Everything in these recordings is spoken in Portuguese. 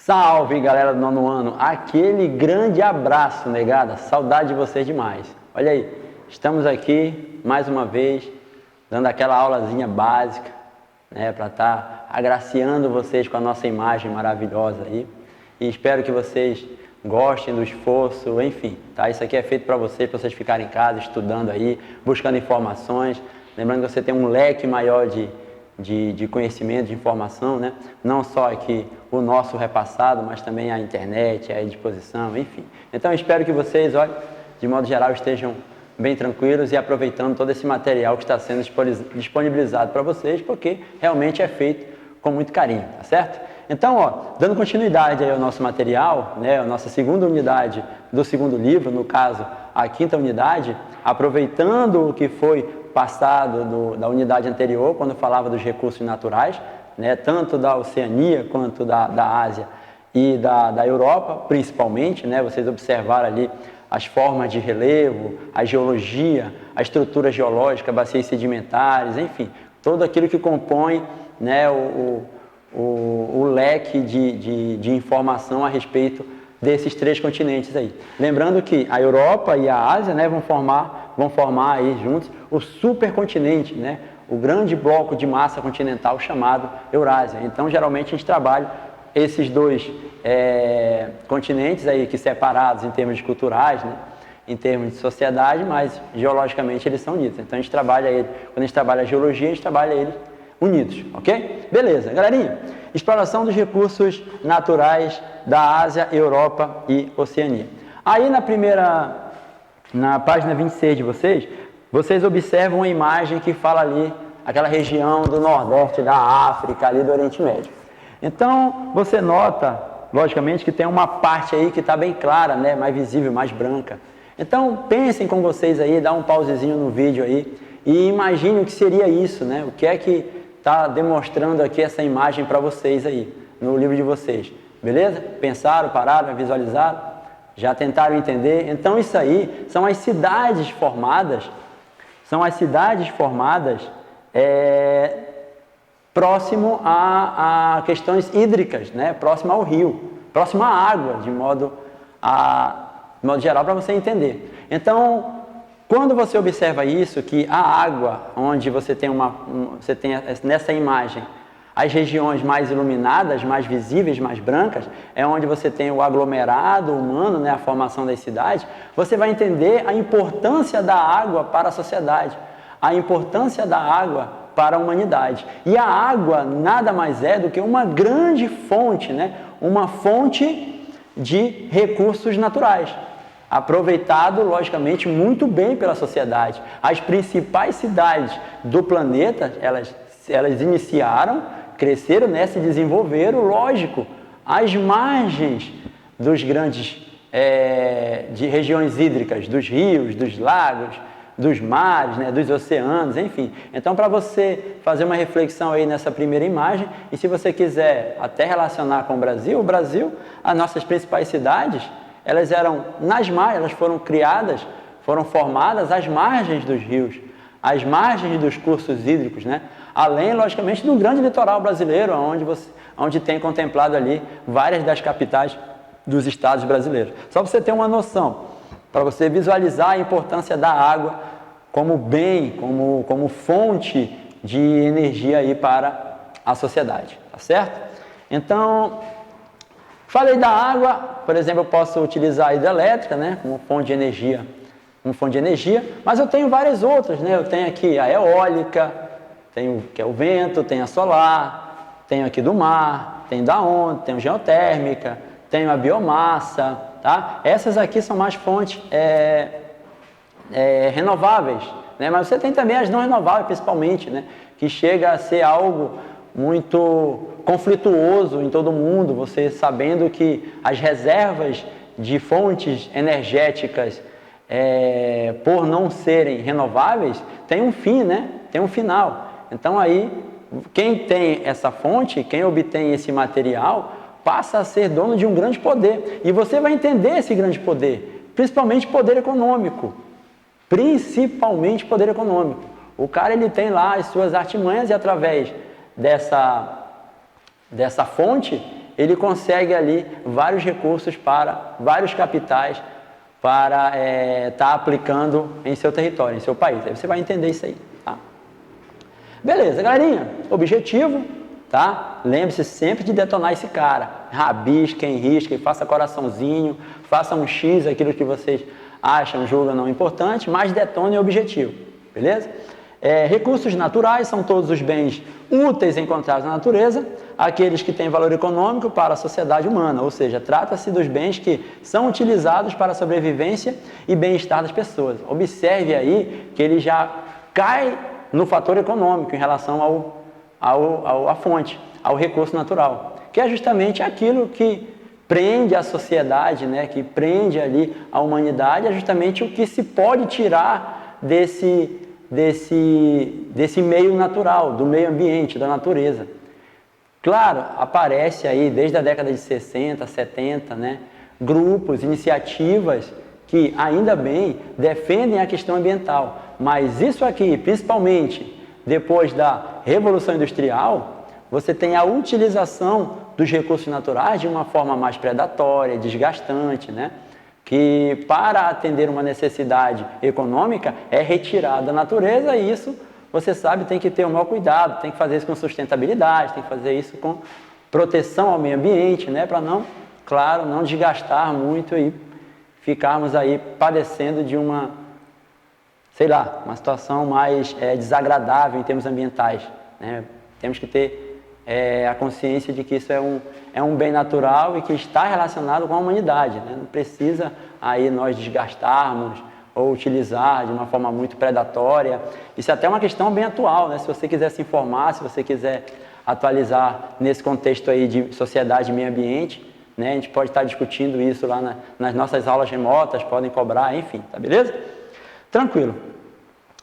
Salve, galera do nono ano! Aquele grande abraço, negada! Saudade de vocês demais! Olha aí, estamos aqui mais uma vez, dando aquela aulazinha básica, né, para estar agraciando vocês com a nossa imagem maravilhosa aí. E espero que vocês gostem do esforço, enfim, tá? Isso aqui é feito para vocês ficarem em casa, estudando aí, buscando informações. Lembrando que você tem um leque maior de conhecimento, de informação, né? Não só aqui o nosso repassado, mas também a internet, a disposição, enfim. Então, eu espero que vocês, olha, de modo geral, estejam bem tranquilos e aproveitando todo esse material que está sendo disponibilizado para vocês, porque realmente é feito com muito carinho, tá certo? Então, ó, dando continuidade aí ao nosso material, né, a nossa segunda unidade do segundo livro, no caso, a quinta unidade, aproveitando o que foi passado da unidade anterior, quando falava dos recursos naturais, né, tanto da Oceania quanto da Ásia e da Europa, principalmente, né, vocês observaram ali as formas de relevo, a geologia, a estrutura geológica, bacias sedimentares, enfim, tudo aquilo que compõe, né, o leque de informação a respeito desses três continentes aí. Lembrando que a Europa e a Ásia, né, vão formar aí juntos o supercontinente, né, o grande bloco de massa continental chamado Eurásia. Então, geralmente, a gente trabalha esses dois continentes aí que separados em termos culturais, né, em termos de sociedade, mas geologicamente eles são unidos. Então, a gente trabalha ele, quando a gente trabalha a geologia, a gente trabalha eles unidos, ok? Beleza, galerinha. Exploração dos recursos naturais da Ásia, Europa e Oceania. Aí na página 26 de vocês observam uma imagem que fala ali, aquela região do Nordeste da África, ali do Oriente Médio. Então, você nota, logicamente, que tem uma parte aí que está bem clara, né, mais visível, mais branca. Então, pensem com vocês aí, dá um pausezinho no vídeo aí e imaginem o que seria isso, né? O que é que está demonstrando aqui essa imagem para vocês aí, no livro de vocês. Beleza? Pensaram, pararam, visualizaram? Já tentaram entender? Então, isso aí são as cidades formadas, próximo a questões hídricas, né? Próximo ao rio, próximo à água, de modo geral, para você entender. Então, quando você observa isso, que a água, onde você tem nessa imagem as regiões mais iluminadas, mais visíveis, mais brancas, é onde você tem o aglomerado humano, né, a formação das cidades, você vai entender a importância da água para a sociedade, a importância da água para a humanidade. E a água nada mais é do que uma grande fonte, né, uma fonte de recursos naturais, aproveitado, logicamente, muito bem pela sociedade. As principais cidades do planeta, elas iniciaram, cresceram, né, se desenvolveram, lógico, às margens dos grandes de regiões hídricas, dos rios, dos lagos, dos mares, né, dos oceanos, enfim. Então, para você fazer uma reflexão aí nessa primeira imagem, e se você quiser até relacionar com o Brasil, as nossas principais cidades, elas eram nas margens, elas foram criadas, foram formadas às margens dos rios, às margens dos cursos hídricos, né? Além, logicamente, do grande litoral brasileiro, onde tem contemplado ali várias das capitais dos estados brasileiros. Só para você ter uma noção, para você visualizar a importância da água como bem, como fonte de energia aí para a sociedade, tá certo? Então, falei da água, por exemplo, eu posso utilizar a hidrelétrica, né, como fonte de energia, mas eu tenho várias outras, né? Eu tenho aqui a eólica, que é o vento, tenho a solar, tenho aqui do mar, tenho da onda, tenho geotérmica, tenho a biomassa, tá? Essas aqui são mais fontes renováveis, né? Mas você tem também as não renováveis, principalmente, né, que chega a ser algo muito conflituoso em todo mundo, você sabendo que as reservas de fontes energéticas, por não serem renováveis, tem um fim, né? Tem um final. Então aí, quem tem essa fonte, quem obtém esse material, passa a ser dono de um grande poder. E você vai entender esse grande poder, principalmente poder econômico. Principalmente poder econômico. O cara, ele tem lá as suas artimanhas e através dessa fonte, ele consegue ali vários recursos para vários capitais para estar aplicando em seu território, em seu país. Aí você vai entender isso aí, tá? Beleza, galerinha, objetivo, tá? Lembre-se sempre de detonar esse cara. Rabisquem, risquem, faça coraçãozinho, faça um X, aquilo que vocês acham, julgam não importante, mas detone o objetivo, beleza? Recursos naturais são todos os bens úteis encontrados na natureza, aqueles que têm valor econômico para a sociedade humana, ou seja, trata-se dos bens que são utilizados para a sobrevivência e bem-estar das pessoas. Observe aí que ele já cai no fator econômico em relação à fonte, ao recurso natural, que é justamente aquilo que prende a sociedade, né, que prende ali a humanidade, é justamente o que se pode tirar desse meio natural, do meio ambiente, da natureza. Claro, aparece aí desde a década de 60, 70, né, grupos, iniciativas que ainda bem defendem a questão ambiental, mas isso aqui, principalmente depois da Revolução Industrial, você tem a utilização dos recursos naturais de uma forma mais predatória, desgastante, né? Que para atender uma necessidade econômica é retirada da natureza, e isso, você sabe, tem que ter o maior cuidado, tem que fazer isso com sustentabilidade, tem que fazer isso com proteção ao meio ambiente, né? Para não, claro, não desgastar muito e ficarmos aí padecendo de uma, sei lá, uma situação mais desagradável em termos ambientais, né? Temos que ter a consciência de que isso é um bem natural e que está relacionado com a humanidade, né? Não precisa aí nós desgastarmos ou utilizar de uma forma muito predatória. Isso é até uma questão bem atual, né? Se você quiser se informar, se você quiser atualizar nesse contexto aí de sociedade e meio ambiente, né? A gente pode estar discutindo isso lá nas nossas aulas remotas, podem cobrar, enfim, tá beleza? Tranquilo.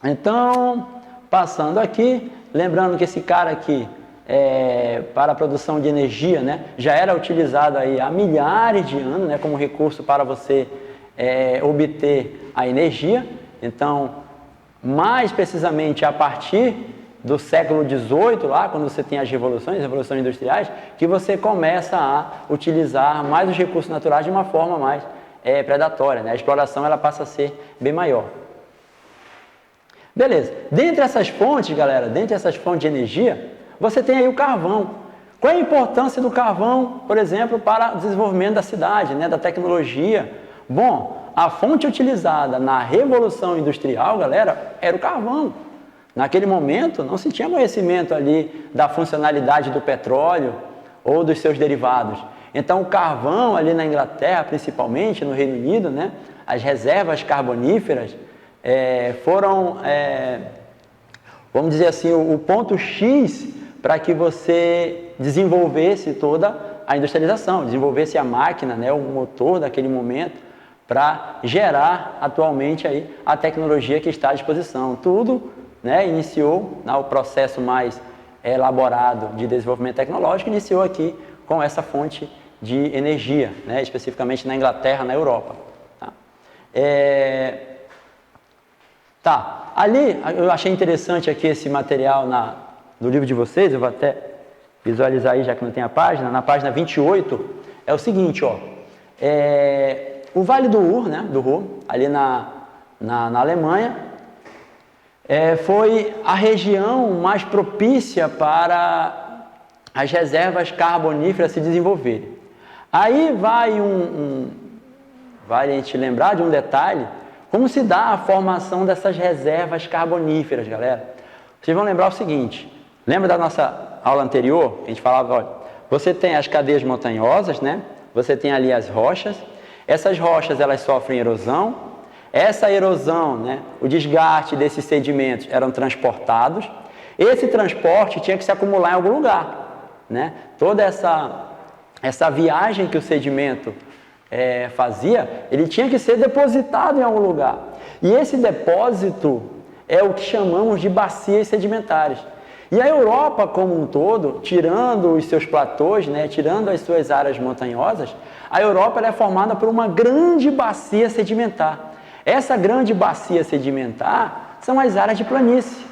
Então, passando aqui, lembrando que esse cara aqui, para a produção de energia, né, já era utilizado aí há milhares de anos, né, como recurso para você obter a energia. Então, mais precisamente a partir do século XVIII, lá quando você tem as revoluções industriais, que você começa a utilizar mais os recursos naturais de uma forma mais predatória, né? A exploração ela passa a ser bem maior. Beleza, dentre essas fontes, galera, dentre essas fontes de energia, você tem aí o carvão. Qual é a importância do carvão, por exemplo, para o desenvolvimento da cidade, né, da tecnologia? Bom, a fonte utilizada na Revolução Industrial, galera, era o carvão. Naquele momento, não se tinha conhecimento ali da funcionalidade do petróleo ou dos seus derivados. Então, o carvão ali na Inglaterra, principalmente no Reino Unido, né, as reservas carboníferas foram, vamos dizer assim, o ponto X para que você desenvolvesse toda a industrialização, desenvolvesse a máquina, né, o motor daquele momento, para gerar atualmente aí a tecnologia que está à disposição. Tudo, né, iniciou o processo mais elaborado de desenvolvimento tecnológico, iniciou aqui com essa fonte de energia, né, especificamente na Inglaterra, na Europa. Tá? Ali eu achei interessante aqui esse material do livro de vocês, eu vou até visualizar aí, já que não tem a página. Na página 28 é o seguinte, ó, o Vale do Ruhr, né, ali na Alemanha, foi a região mais propícia para as reservas carboníferas se desenvolverem. Aí vale a gente lembrar de um detalhe, como se dá a formação dessas reservas carboníferas, galera. Vocês vão lembrar o seguinte, lembra da nossa aula anterior? A gente falava, olha, você tem as cadeias montanhosas, né? Você tem ali as rochas. Essas rochas, elas sofrem erosão. Essa erosão, né, o desgaste desses sedimentos eram transportados. Esse transporte tinha que se acumular em algum lugar, né? Toda essa viagem que o sedimento fazia, ele tinha que ser depositado em algum lugar. E esse depósito é o que chamamos de bacias sedimentares. E a Europa como um todo, tirando os seus platôs, né, tirando as suas áreas montanhosas, a Europa ela é formada por uma grande bacia sedimentar. Essa grande bacia sedimentar são as áreas de planície.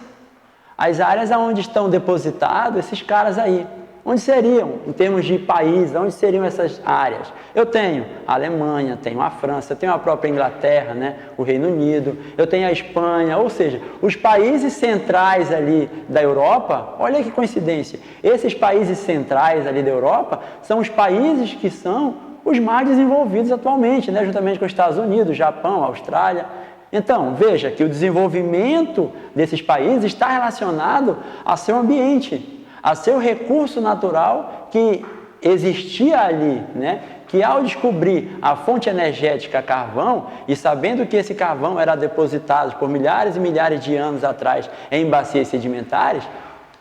As áreas onde estão depositados esses caras aí. Onde seriam, em termos de país, onde seriam essas áreas? Eu tenho a Alemanha, tenho a França, tenho a própria Inglaterra, né? O Reino Unido, eu tenho a Espanha, ou seja, os países centrais ali da Europa, olha que coincidência, esses países centrais ali da Europa são os países que são os mais desenvolvidos atualmente, né? Juntamente com os Estados Unidos, Japão, Austrália. Então, veja que o desenvolvimento desses países está relacionado ao seu ambiente, a seu recurso natural que existia ali, né? Que ao descobrir a fonte energética carvão e sabendo que esse carvão era depositado por milhares e milhares de anos atrás em bacias sedimentares,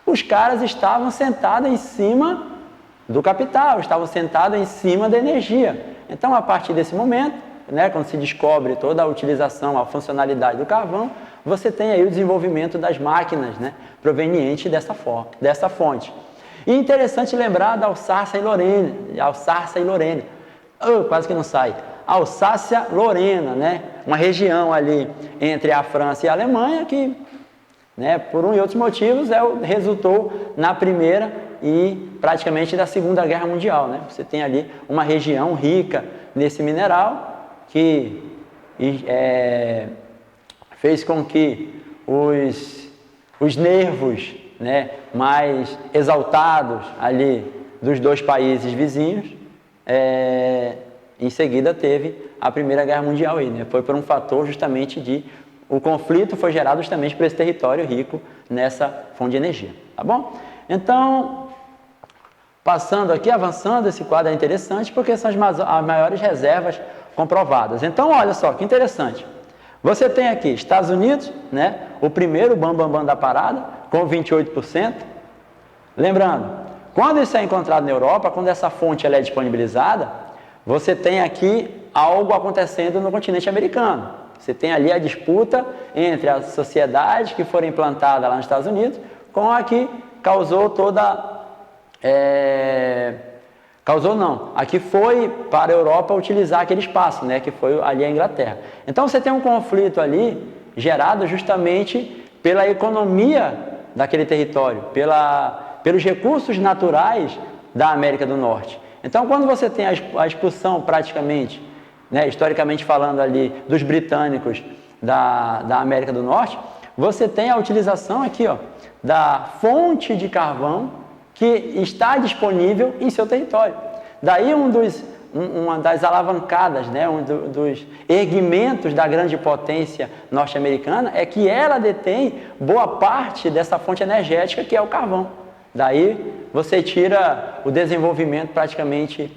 os caras estavam sentados em cima do capital, estavam sentados em cima da energia. Então, a partir desse momento, né, quando se descobre toda a utilização, a funcionalidade do carvão, você tem aí o desenvolvimento das máquinas, né, proveniente dessa fonte. E interessante lembrar da Alsácia-Lorena, quase que não sai, Alsácia-Lorena, né, uma região ali entre a França e a Alemanha que, né, por um e outros motivos, resultou na Primeira e praticamente da Segunda Guerra Mundial, né? Você tem ali uma região rica nesse mineral que fez com que os nervos, né, mais exaltados ali dos dois países vizinhos, em seguida teve a Primeira Guerra Mundial aí, né? Foi por um fator justamente o conflito foi gerado justamente por esse território rico nessa fonte de energia, tá bom? Então, passando aqui, avançando, esse quadro é interessante porque são as maiores reservas comprovadas. Então, olha só, que interessante. Você tem aqui Estados Unidos, né? O primeiro bambambam da parada, com 28%. Lembrando, quando isso é encontrado na Europa, quando essa fonte ela é disponibilizada, você tem aqui algo acontecendo no continente americano. Você tem ali a disputa entre as sociedades que foram implantadas lá nos Estados Unidos com a que causou toda... a que foi para a Europa utilizar aquele espaço, né, que foi ali a Inglaterra. Então você tem um conflito ali gerado justamente pela economia daquele território, pelos recursos naturais da América do Norte. Então quando você tem a expulsão praticamente, né, historicamente falando ali, dos britânicos da América do Norte, você tem a utilização aqui, ó, da fonte de carvão que está disponível em seu território. Daí uma das alavancadas, né, dos erguimentos da grande potência norte-americana é que ela detém boa parte dessa fonte energética que é o carvão. Daí você tira o desenvolvimento praticamente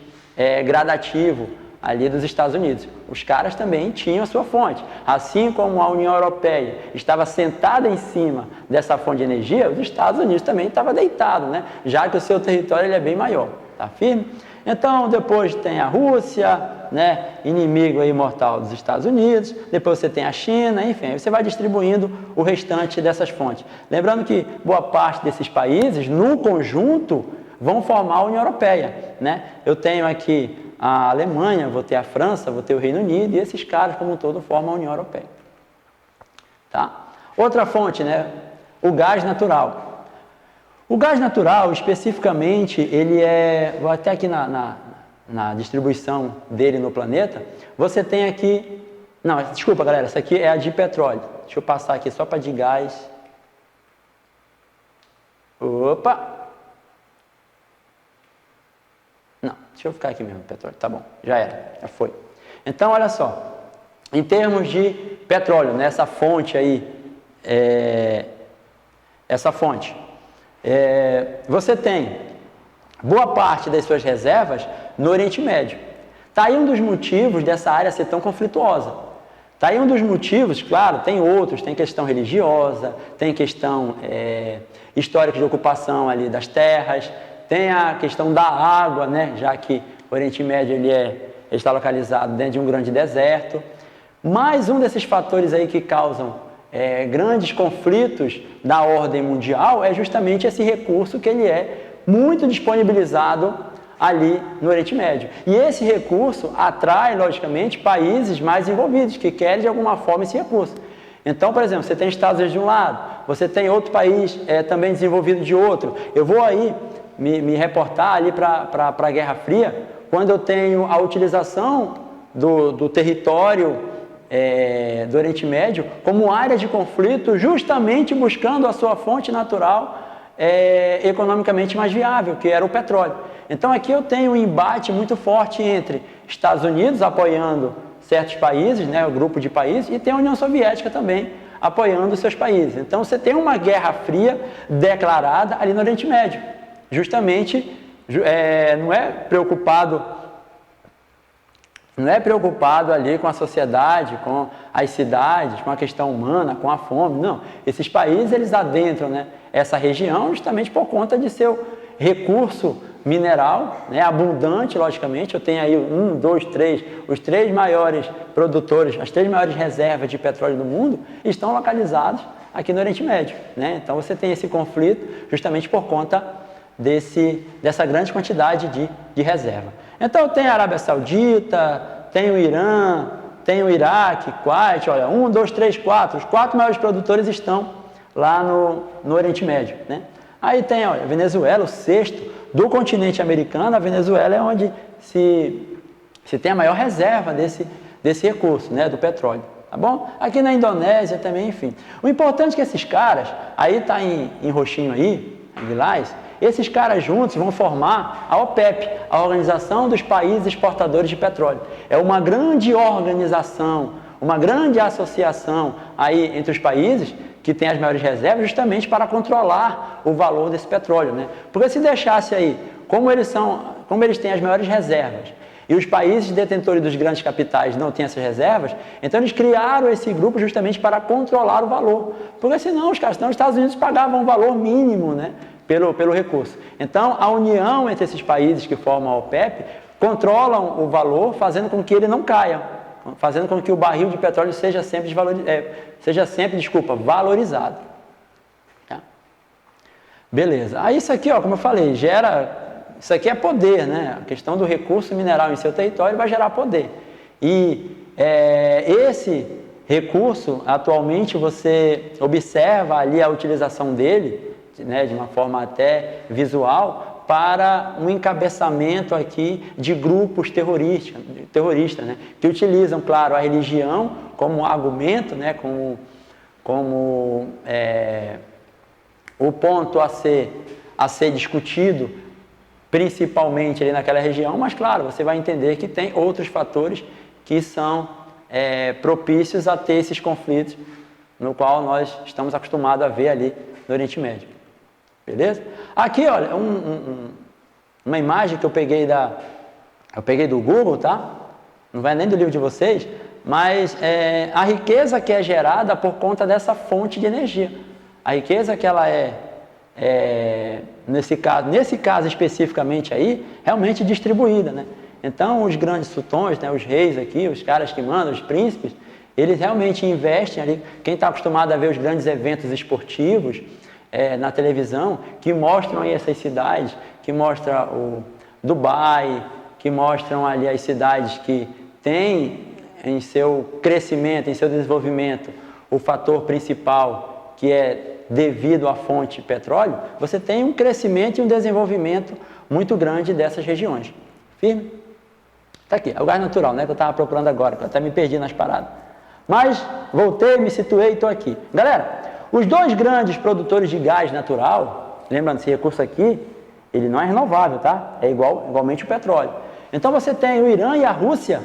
gradativo ali dos Estados Unidos. Os caras também tinham a sua fonte. Assim como a União Europeia estava sentada em cima dessa fonte de energia, os Estados Unidos também estavam deitados, né? Já que o seu território ele é bem maior. Tá firme? Então, depois tem a Rússia, né? Inimigo aí mortal dos Estados Unidos. Depois você tem a China, enfim. Aí você vai distribuindo o restante dessas fontes. Lembrando que boa parte desses países, no conjunto, vão formar a União Europeia, né? Eu tenho aqui a Alemanha, vou ter a França, vou ter o Reino Unido, e esses caras, como um todo, formam a União Europeia. Tá? Outra fonte, né? O gás natural. O gás natural, especificamente, ele vou até aqui na distribuição dele no planeta, você tem aqui... Não, desculpa, galera, essa aqui é a de petróleo. Deixa eu passar aqui só para de gás. Opa! Não, deixa eu ficar aqui mesmo, petróleo, tá bom, já era, já foi. Então, olha só, em termos de petróleo, né, essa fonte aí, você tem boa parte das suas reservas no Oriente Médio. Está aí um dos motivos dessa área ser tão conflituosa. Está aí um dos motivos, claro, tem outros, tem questão religiosa, tem questão histórica de ocupação ali das terras, tem a questão da água, né? Já que o Oriente Médio ele está localizado dentro de um grande deserto. Mais um desses fatores aí que causam grandes conflitos da ordem mundial é justamente esse recurso que ele é muito disponibilizado ali no Oriente Médio. E esse recurso atrai, logicamente, países mais envolvidos, que querem de alguma forma esse recurso. Então, por exemplo, você tem Estados Unidos de um lado, você tem outro país também desenvolvido de outro. Eu vou aí me reportar ali para a Guerra Fria, quando eu tenho a utilização do território do Oriente Médio como área de conflito, justamente buscando a sua fonte natural economicamente mais viável, que era o petróleo. Então aqui eu tenho um embate muito forte entre Estados Unidos apoiando certos países, né, o grupo de países, e tem a União Soviética também apoiando os seus países. Então você tem uma Guerra Fria declarada ali no Oriente Médio, justamente não é preocupado ali com a sociedade, com as cidades, com a questão humana, com a fome, não. Esses países, eles adentram, né, essa região justamente por conta de seu recurso mineral, né, abundante, logicamente. Eu tenho aí 1, 2, 3, os 3 maiores produtores, as 3 maiores reservas de petróleo do mundo estão localizados aqui no Oriente Médio, né? Então você tem esse conflito justamente por conta dessa grande quantidade de reserva. Então eu tenho a Arábia Saudita, tenho o Irã, tenho o Iraque, Kuwait, olha, 1, 2, 3, 4, os 4 maiores produtores estão lá no Oriente Médio, né? Aí tem, olha, a Venezuela, o 6º do continente americano. A Venezuela é onde se tem a maior reserva desse recurso, né, do petróleo, tá bom? Aqui na Indonésia também, enfim. O importante é que esses caras, aí tá em roxinho aí, em lilás, esses caras juntos vão formar a OPEP, a Organização dos Países Exportadores de Petróleo. É uma grande organização, uma grande associação aí entre os países que tem as maiores reservas, justamente para controlar o valor desse petróleo, né? Porque se deixasse aí, como eles têm as maiores reservas, e os países detentores dos grandes capitais não têm essas reservas, então eles criaram esse grupo justamente para controlar o valor. Porque senão os Estados Unidos pagavam um valor mínimo, né, pelo recurso. Então a união entre esses países que formam a OPEP controlam o valor, fazendo com que ele não caia, fazendo com que o barril de petróleo seja sempre valorizado. Tá? Beleza. Aí isso aqui, ó, como eu falei, isso aqui é poder, né? A questão do recurso mineral em seu território vai gerar poder. E esse recurso, atualmente, você observa ali a utilização dele, né, de uma forma até visual, para um encabeçamento aqui de grupos terroristas, né, que utilizam, claro, a religião como argumento, né, como o ponto a ser discutido, principalmente ali naquela região, mas, claro, você vai entender que tem outros fatores que são propícios a ter esses conflitos, no qual nós estamos acostumados a ver ali no Oriente Médio. Beleza? Aqui, olha, uma imagem que eu peguei do Google, tá? Não vai nem do livro de vocês, mas a riqueza que é gerada por conta dessa fonte de energia. A riqueza que ela nesse caso especificamente aí, realmente distribuída, né? Então, os grandes sultões, né, os reis aqui, os caras que mandam, os príncipes, eles realmente investem ali. Quem está acostumado a ver os grandes eventos esportivos na televisão, que mostram aí essas cidades, que mostram o Dubai, que mostram ali as cidades que têm em seu crescimento, em seu desenvolvimento, o fator principal, que é devido à fonte petróleo, você tem um crescimento e um desenvolvimento muito grande dessas regiões. Firme? Está aqui, é o gás natural, né, que eu estava procurando agora, que eu até me perdi nas paradas. Mas voltei, me situei e estou aqui. Galera, os 2 grandes produtores de gás natural, lembrando, esse recurso aqui, ele não é renovável, tá? É igualmente o petróleo. Então você tem o Irã e a Rússia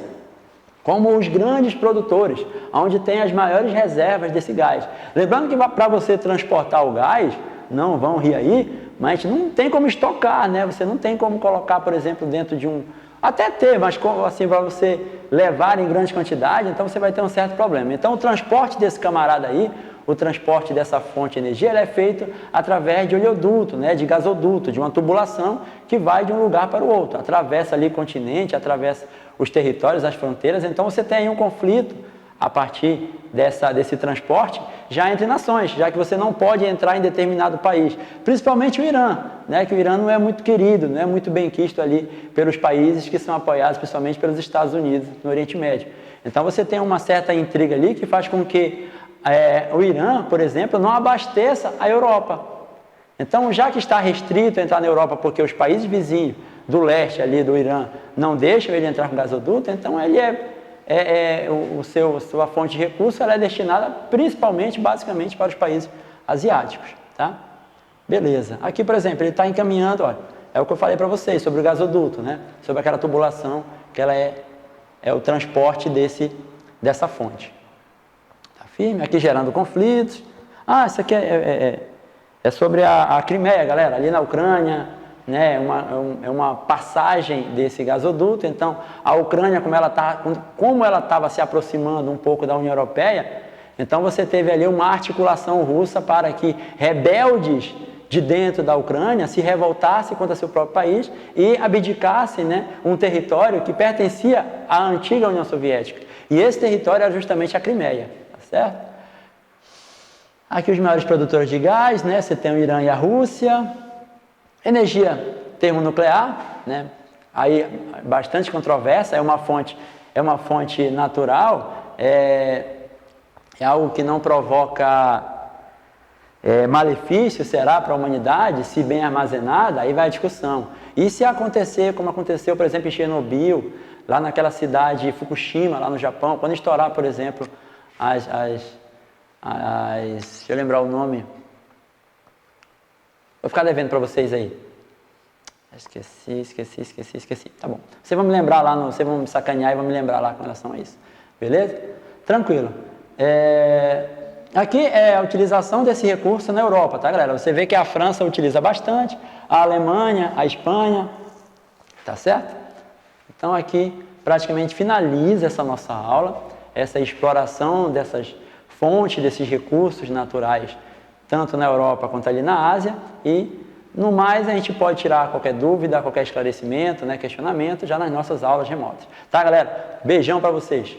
como os grandes produtores, onde tem as maiores reservas desse gás. Lembrando que para você transportar o gás, não vão rir aí, mas não tem como estocar, né? Você não tem como colocar, por exemplo, dentro de um... Até ter, mas assim, para você levar em grande quantidade, então você vai ter um certo problema. Então o transporte desse camarada aí, o transporte dessa fonte de energia, ele é feito através de oleoduto, né, de gasoduto, de uma tubulação que vai de um lugar para o outro, atravessa ali o continente, atravessa os territórios, as fronteiras. Então você tem aí um conflito a partir desse transporte já entre nações, já que você não pode entrar em determinado país, principalmente o Irã, né, que o Irã não é muito querido, não é muito bem quisto ali pelos países que são apoiados principalmente pelos Estados Unidos no Oriente Médio. Então você tem uma certa intriga ali que faz com que o Irã, por exemplo, não abasteça a Europa. Então, já que está restrito a entrar na Europa porque os países vizinhos do leste ali do Irã não deixam ele entrar com gasoduto, então ele sua fonte de recurso ela é destinada principalmente, basicamente, para os países asiáticos, tá? Beleza. Aqui, por exemplo, ele está encaminhando, olha, é o que eu falei para vocês sobre o gasoduto, né? Sobre aquela tubulação que ela é o transporte dessa fonte. Tá firme? Aqui gerando conflitos. Ah, isso aqui é sobre a Crimeia, galera, ali na Ucrânia, né? É uma passagem desse gasoduto. Então, a Ucrânia, como ela estava se aproximando um pouco da União Europeia, então você teve ali uma articulação russa para que rebeldes de dentro da Ucrânia se revoltassem contra seu próprio país e abdicassem, né, um território que pertencia à antiga União Soviética. E esse território era justamente a Crimeia, tá certo? Aqui os maiores produtores de gás, né? Você tem o Irã e a Rússia. Energia termonuclear, né? Aí bastante controversa, é uma fonte natural, é algo que não provoca malefício, será para a humanidade, se bem armazenada, aí vai a discussão. E se acontecer, como aconteceu, por exemplo, em Chernobyl, lá naquela cidade de Fukushima, lá no Japão, quando estourar, por exemplo, deixa eu lembrar o nome, vou ficar devendo para vocês aí. Esqueci. Tá bom. Vocês vão me lembrar lá, vocês vão me sacanear e vão me lembrar lá com relação a isso. Beleza? Tranquilo. Aqui é a utilização desse recurso na Europa, tá, galera? Você vê que a França utiliza bastante, a Alemanha, a Espanha, tá certo? Então aqui praticamente finaliza essa nossa aula, essa exploração dessas fontes, desses recursos naturais, tanto na Europa quanto ali na Ásia, e no mais a gente pode tirar qualquer dúvida, qualquer esclarecimento, né, questionamento, já nas nossas aulas remotas. Tá, galera? Beijão para vocês!